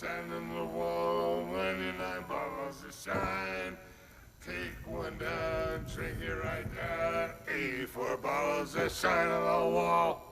shining the wall, 99 bottles of shine. Take one down, drink it right down. 84 bottles of shine on the wall.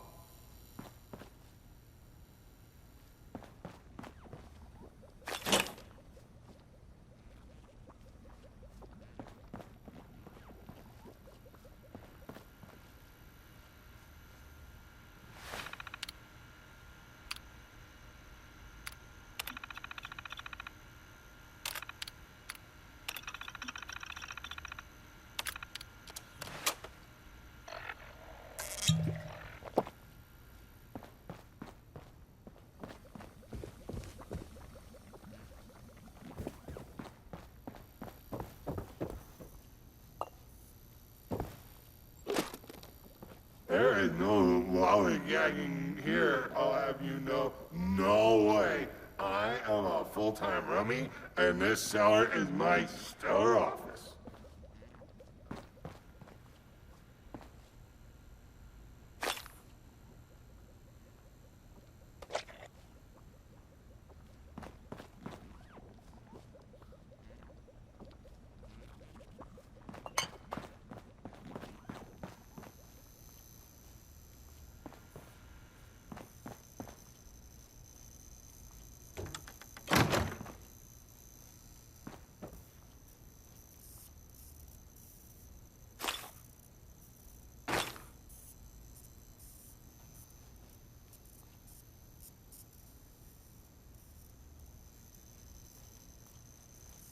There is no lollygagging here, I'll have you know. No way. I am a full-time rummy, and this cellar is my stellar office.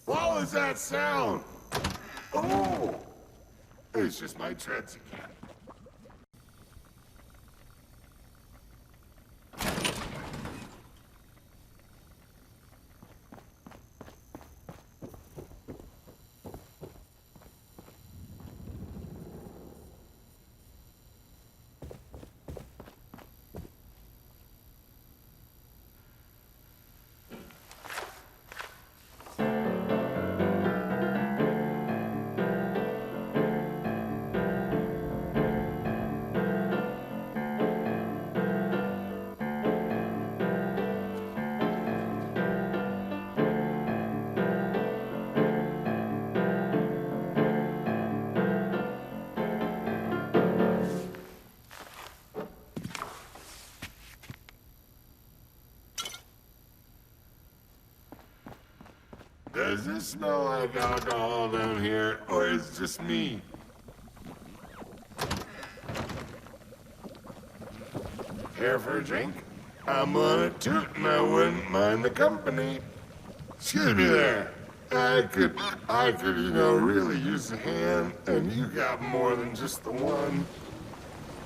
What was that sound? Oh! It's just my treads again. Does it smell like alcohol down here, or is it just me? Care for a drink? I'm on a toot and I wouldn't mind the company. Excuse me there. I could, really use a hand, and you got more than just the one.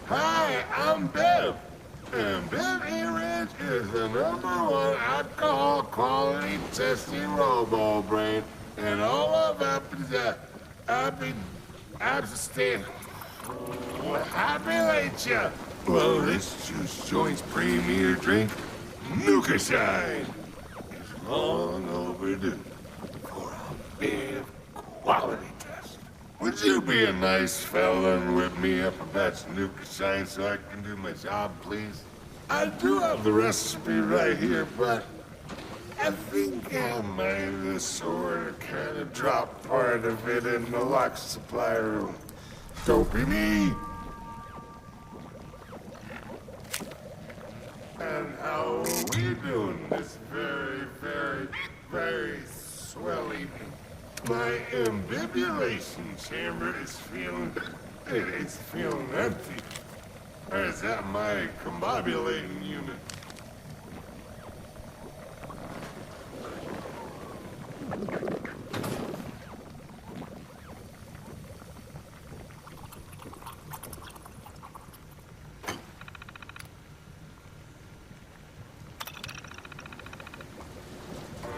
Hi, I'm Bev. And Bev Ridge is the #1 alcohol quality testing robo brain in all of Appalachia. Well, this juice joint's premier drink, Nukashine, is long overdue for a Bev quality test. Would you be a nice fella and whip me up a batch of Nukashine so I can do my job, please? I do have the recipe right here, but I think I might have sort of kind of dropped part of it in the lock supply room. Don't be me. And how are we doing this very swell evening? My imbibulation chamber is it's feeling empty. Or is that my combobulating unit?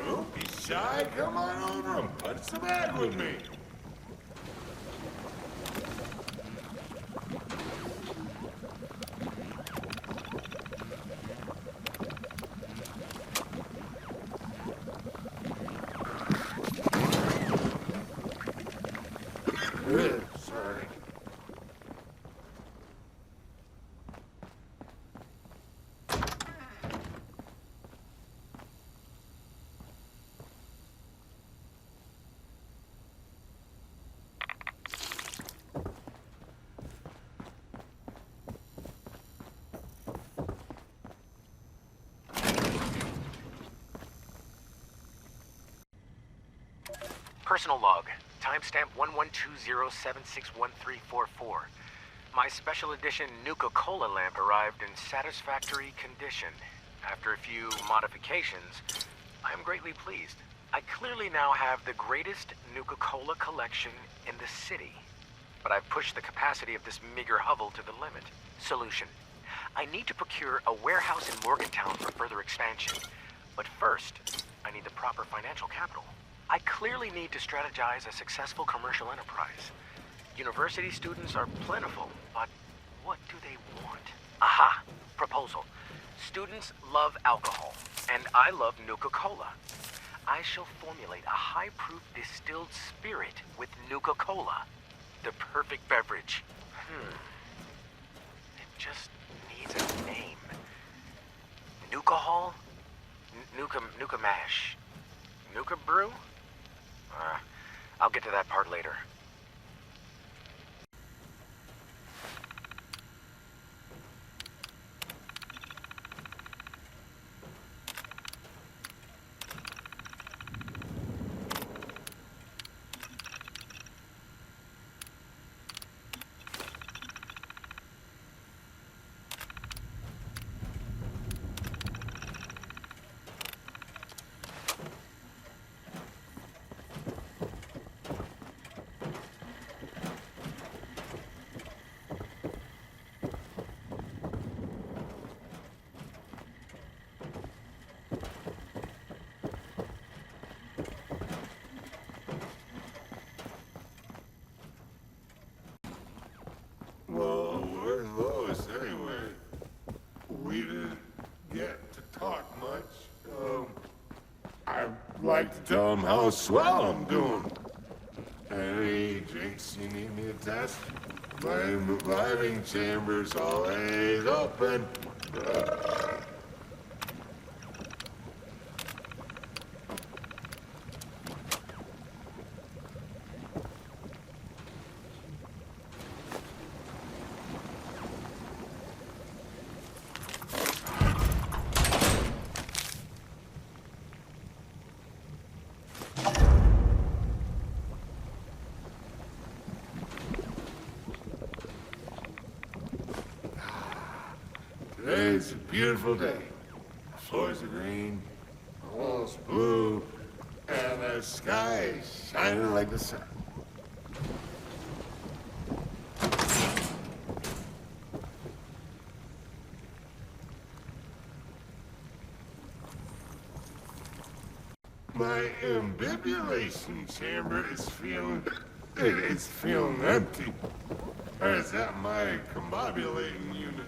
Don't be shy, come on over and punch the bag with me. Sorry. Personal log. Timestamp 1120761344. My special edition Nuka-Cola lamp arrived in satisfactory condition. After a few modifications, I am greatly pleased. I clearly now have the greatest Nuka-Cola collection in the city. But I've pushed the capacity of this meager hovel to the limit. Solution. I need to procure a warehouse in Morgantown for further expansion. But first, I need the proper financial capital. I clearly need to strategize a successful commercial enterprise. University students are plentiful, but what do they want? Aha! Proposal. Students love alcohol, and I love Nuka-Cola. I shall formulate a high-proof distilled spirit with Nuka-Cola. The perfect beverage. It just needs a name. Nuka-Hall? Nuka Mash? Nuka Brew? I'll get to that part later. Well, where's Lois anyway? We didn't get to talk much. I'd like to tell him how swell I'm doing. Any drinks you need me to test? My reviving chamber's always open. Today's a beautiful day. The floors are green, the walls blue, and the sky is shining like the sun. My ambibulation chamber is feeling empty. Or is that my combobulating unit?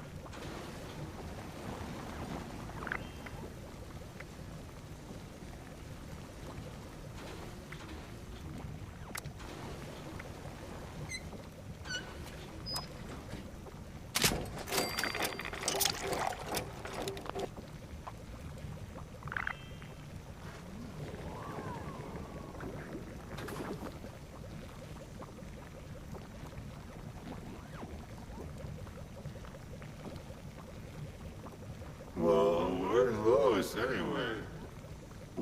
Anyway,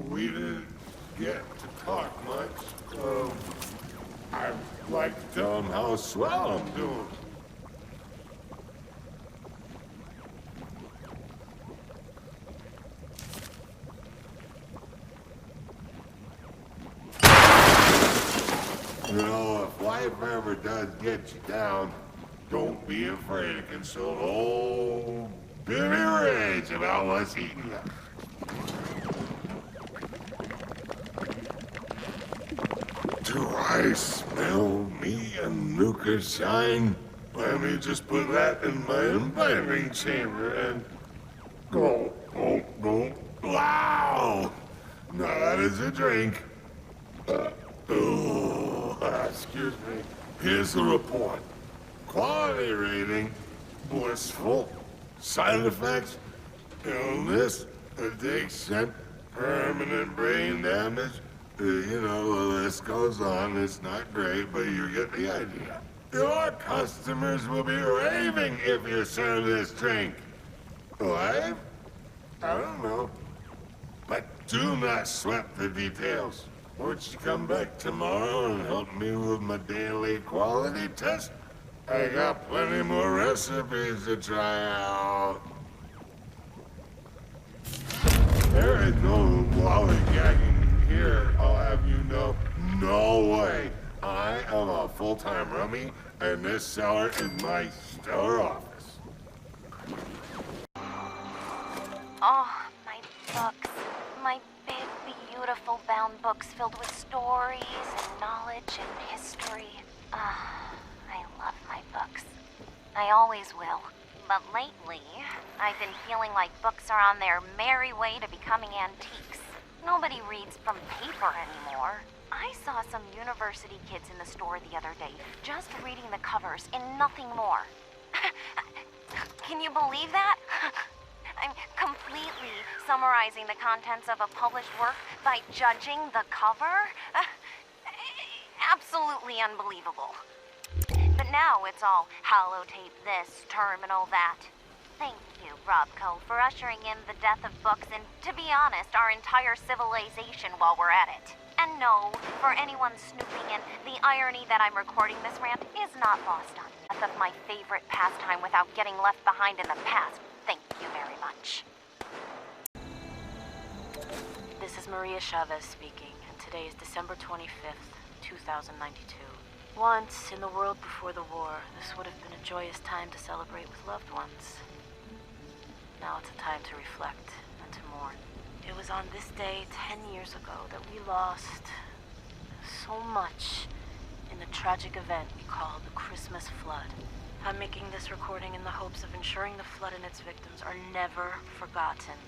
we didn't get to talk much. I'd like to tell him how swell I'm doing. You know, if life ever does get you down, don't be afraid to console old Billy Rage about what's eating you. Do I smell me a Nukashine? Let me just put that in my imbibing chamber and go. Wow! Now that is a drink. Excuse me. Here's the report. Quality rating, blissful. Side effects, illness, addiction, permanent brain damage. You know, the list goes on. It's not great, but you get the idea. Your customers will be raving if you serve this drink. Why? I don't know. But do not sweat the details. Won't you come back tomorrow and help me with my daily quality test? I got plenty more recipes to try out. There is no lollygagging here, I'll have you know. No way. I am a full-time rummy, and this cellar is my stellar office. Oh, my books. My big, beautiful bound books filled with stories and knowledge and history. I love my books. I always will. But lately, I've been feeling like books are on their merry way to becoming antiques. Nobody reads from paper anymore. I saw some university kids in the store the other day, just reading the covers and nothing more. Can you believe that? I'm completely summarizing the contents of a published work by judging the cover? Absolutely unbelievable. But now it's all holotape this, terminal that. Thank you, Robco, for ushering in the death of books and, to be honest, our entire civilization while we're at it. And no, for anyone snooping in, the irony that I'm recording this rant is not lost on me. Death of my favorite pastime without getting left behind in the past. Thank you very much. This is Maria Chavez speaking, and today is December 25th, 2092. Once, in the world before the war, this would have been a joyous time to celebrate with loved ones. Now it's a time to reflect and to mourn. It was on this day 10 years ago that we lost so much in the tragic event we call the Christmas flood. I'm making this recording in the hopes of ensuring the flood and its victims are never forgotten.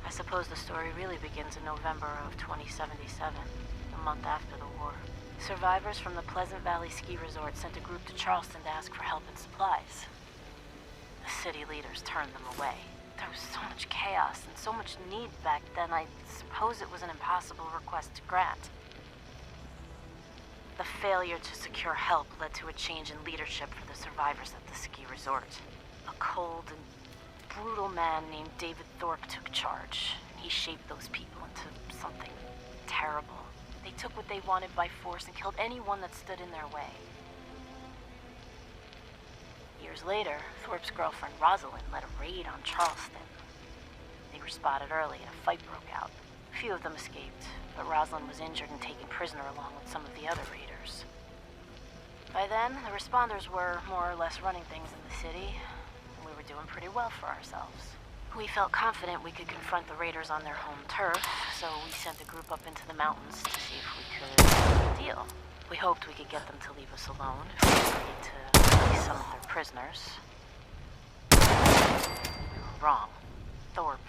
I suppose the story really begins in November of 2077, a month after the war. Survivors from the Pleasant Valley Ski Resort sent a group to Charleston to ask for help and supplies. The city leaders turned them away. There was so much chaos and so much need back then, I suppose it was an impossible request to grant. The failure to secure help led to a change in leadership for the survivors at the ski resort. A cold and brutal man named David Thorpe took charge, and he shaped those people into something terrible. They took what they wanted by force and killed anyone that stood in their way. Years later, Thorpe's girlfriend Rosalind led a raid on Charleston. They were spotted early and a fight broke out. A few of them escaped, but Rosalind was injured and taken prisoner along with some of the other raiders. By then, the responders were more or less running things in the city, and we were doing pretty well for ourselves. We felt confident we could confront the raiders on their home turf, so we sent a group up into the mountains to see if we could make a deal. We hoped we could get them to leave us alone if we agreed to release some of their prisoners. We were wrong. Thorpe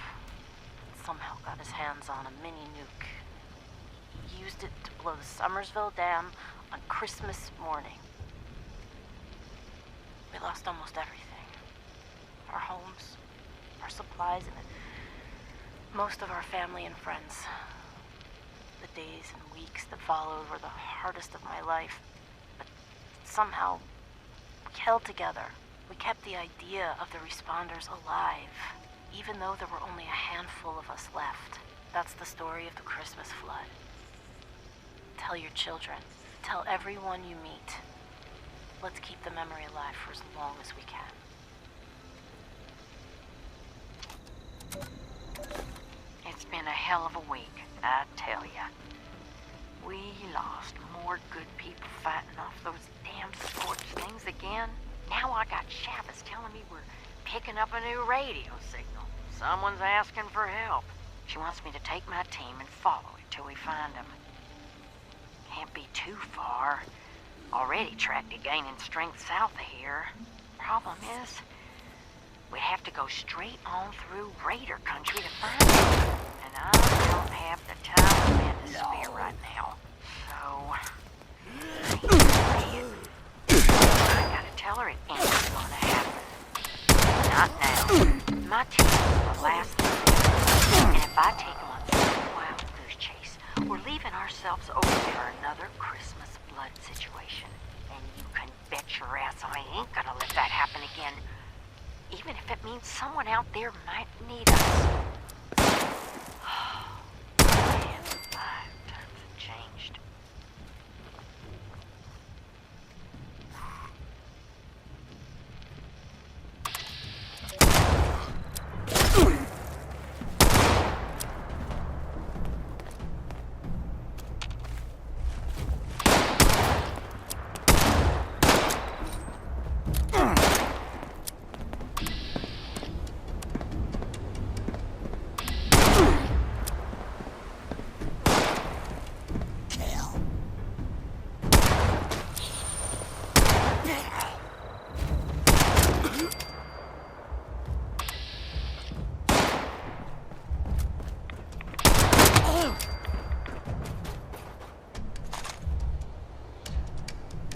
somehow got his hands on a mini nuke. He used it to blow the Summersville Dam on Christmas morning. We lost almost everything. Our homes, our supplies, and most of our family and friends. The days and weeks that followed were the hardest of my life, but somehow we held together. We kept the idea of the responders alive, even though there were only a handful of us left. That's the story of the Christmas flood. Tell your children, tell everyone you meet. Let's keep the memory alive for as long as we can. It's been a hell of a week, I tell ya. We lost more good people fighting off those damn scorched things again. Now I got Chavez telling me we're picking up a new radio signal. Someone's asking for help. She wants me to take my team and follow it till we find them. Can't be too far. Already tracked it gaining strength south of here. Problem is, we'd have to go straight on through Raider country to find them. And I don't have the time and to spare right now. So, I gotta tell her it ain't gonna happen. Not now. My team is the last thing. And if I take them on some wild goose chase, we're leaving ourselves over for another Christmas flood situation. And you can bet your ass I ain't gonna let that happen again. Even if it means someone out there might need us.